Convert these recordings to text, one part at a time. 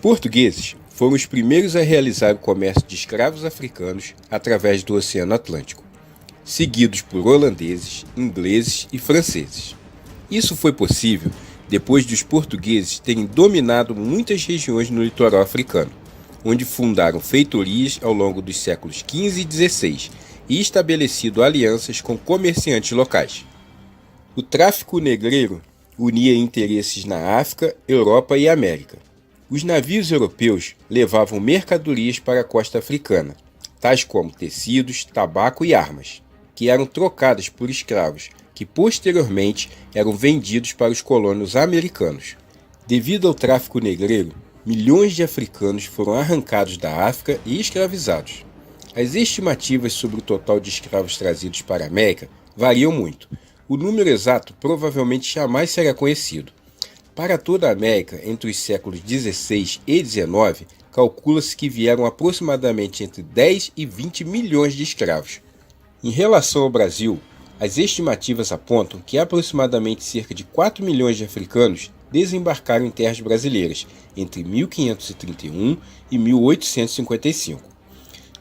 portugueses foram os primeiros a realizar o comércio de escravos africanos através do Oceano Atlântico, seguidos por holandeses, ingleses e franceses. Isso foi possível depois dos portugueses terem dominado muitas regiões no litoral africano, onde fundaram feitorias ao longo dos séculos XV e XVI e estabelecido alianças com comerciantes locais. O tráfico negreiro unia interesses na África, Europa e América. Os navios europeus levavam mercadorias para a costa africana, tais como tecidos, tabaco e armas, que eram trocadas por escravos, que posteriormente eram vendidos para os colonos americanos. Devido ao tráfico negreiro, milhões de africanos foram arrancados da África e escravizados. As estimativas sobre o total de escravos trazidos para a América variam muito. O número exato provavelmente jamais será conhecido. Para toda a América, entre os séculos XVI e XIX, calcula-se que vieram aproximadamente entre 10 e 20 milhões de escravos. Em relação ao Brasil, as estimativas apontam que aproximadamente cerca de 4 milhões de africanos desembarcaram em terras brasileiras entre 1531 e 1855.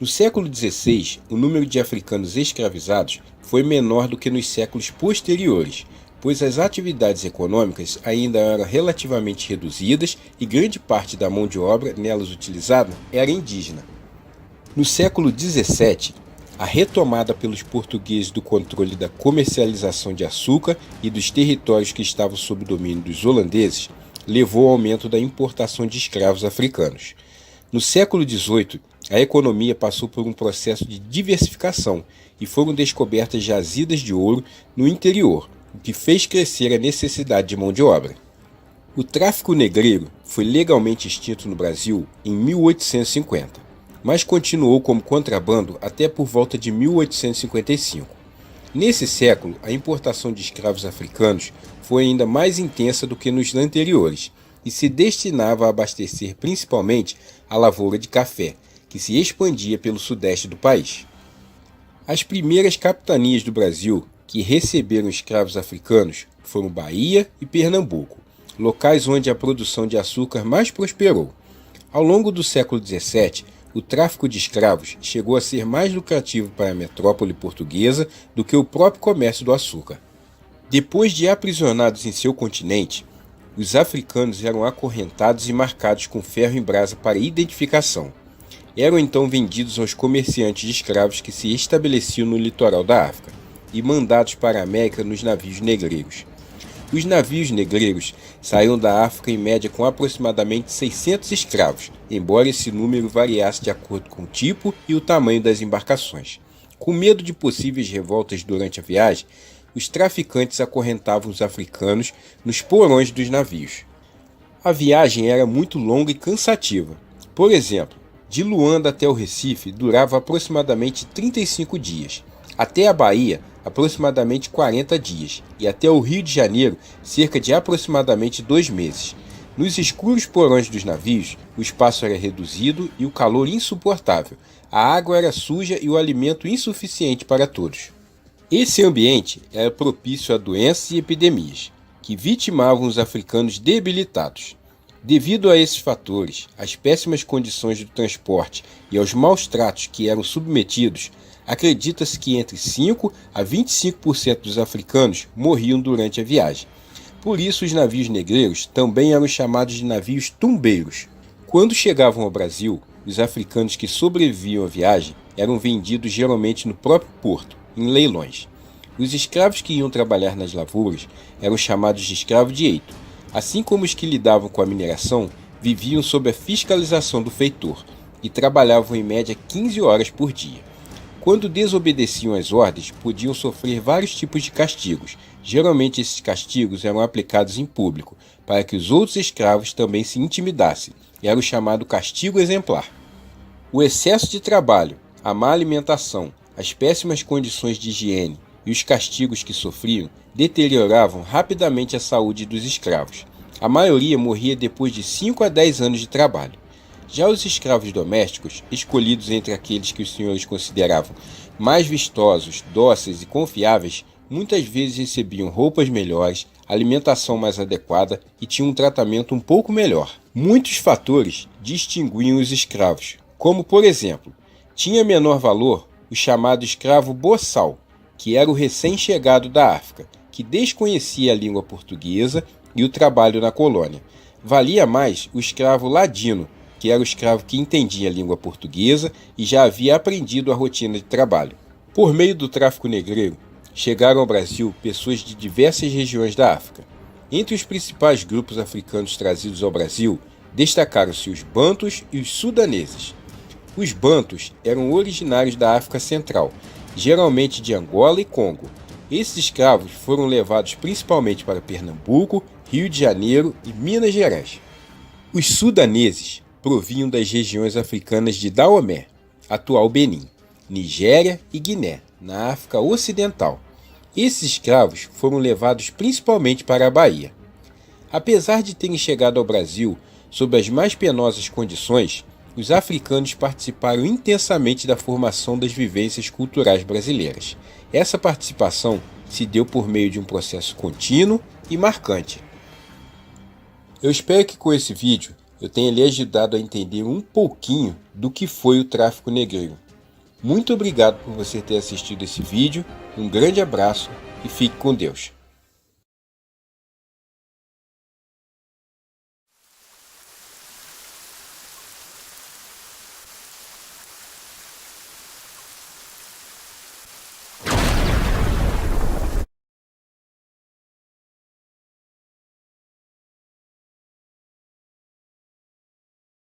No século XVI, o número de africanos escravizados foi menor do que nos séculos posteriores, pois as atividades econômicas ainda eram relativamente reduzidas e grande parte da mão de obra nelas utilizada era indígena. No século XVII, a retomada pelos portugueses do controle da comercialização de açúcar e dos territórios que estavam sob domínio dos holandeses levou ao aumento da importação de escravos africanos. No século XVIII, a economia passou por um processo de diversificação e foram descobertas jazidas de ouro no interior, o que fez crescer a necessidade de mão de obra. O tráfico negreiro foi legalmente extinto no Brasil em 1850, mas continuou como contrabando até por volta de 1855. Nesse século, a importação de escravos africanos foi ainda mais intensa do que nos anteriores e se destinava a abastecer principalmente a lavoura de café, que se expandia pelo sudeste do país. As primeiras capitanias do Brasil que receberam escravos africanos foram Bahia e Pernambuco, locais onde a produção de açúcar mais prosperou. Ao longo do século XVII, o tráfico de escravos chegou a ser mais lucrativo para a metrópole portuguesa do que o próprio comércio do açúcar. Depois de aprisionados em seu continente, os africanos eram acorrentados e marcados com ferro em brasa para identificação. Eram então vendidos aos comerciantes de escravos que se estabeleciam no litoral da África e mandados para a América nos navios negreiros. Os navios negreiros saíam da África em média com aproximadamente 600 escravos, embora esse número variasse de acordo com o tipo e o tamanho das embarcações. Com medo de possíveis revoltas durante a viagem, os traficantes acorrentavam os africanos nos porões dos navios. A viagem era muito longa e cansativa. Por exemplo, de Luanda até o Recife durava aproximadamente 35 dias. Até a Bahia, aproximadamente 40 dias, e até o Rio de Janeiro, cerca de aproximadamente 2 meses. Nos escuros porões dos navios, o espaço era reduzido e o calor insuportável, a água era suja e o alimento insuficiente para todos. Esse ambiente era propício a doenças e epidemias, que vitimavam os africanos debilitados. Devido a esses fatores, às péssimas condições do transporte e aos maus tratos que eram submetidos, acredita-se que entre 5 a 25% dos africanos morriam durante a viagem. Por isso, os navios negreiros também eram chamados de navios tumbeiros. Quando chegavam ao Brasil, os africanos que sobreviviam à viagem eram vendidos geralmente no próprio porto, em leilões. Os escravos que iam trabalhar nas lavouras eram chamados de escravo de eito. Assim como os que lidavam com a mineração, viviam sob a fiscalização do feitor e trabalhavam em média 15 horas por dia. Quando desobedeciam às ordens, podiam sofrer vários tipos de castigos. Geralmente esses castigos eram aplicados em público, para que os outros escravos também se intimidassem. Era o chamado castigo exemplar. O excesso de trabalho, a má alimentação, as péssimas condições de higiene e os castigos que sofriam deterioravam rapidamente a saúde dos escravos. A maioria morria depois de 5 a 10 anos de trabalho. Já os escravos domésticos, escolhidos entre aqueles que os senhores consideravam mais vistosos, dóceis e confiáveis, muitas vezes recebiam roupas melhores, alimentação mais adequada e tinham um tratamento um pouco melhor. Muitos fatores distinguiam os escravos, como, por exemplo, tinha menor valor o chamado escravo boçal, que era o recém-chegado da África, que desconhecia a língua portuguesa e o trabalho na colônia. Valia mais o escravo ladino, que era o escravo que entendia a língua portuguesa e já havia aprendido a rotina de trabalho. Por meio do tráfico negreiro, chegaram ao Brasil pessoas de diversas regiões da África. Entre os principais grupos africanos trazidos ao Brasil, destacaram-se os bantus e os sudaneses. Os bantus eram originários da África Central, geralmente de Angola e Congo. Esses escravos foram levados principalmente para Pernambuco, Rio de Janeiro e Minas Gerais. Os sudaneses provinham das regiões africanas de Daomé, atual Benim, Nigéria e Guiné, na África Ocidental. Esses escravos foram levados principalmente para a Bahia. Apesar de terem chegado ao Brasil sob as mais penosas condições, os africanos participaram intensamente da formação das vivências culturais brasileiras. Essa participação se deu por meio de um processo contínuo e marcante. Eu espero que com esse vídeo eu tenha lhe ajudado a entender um pouquinho do que foi o tráfico negreiro. Muito obrigado por você ter assistido esse vídeo, um grande abraço e fique com Deus.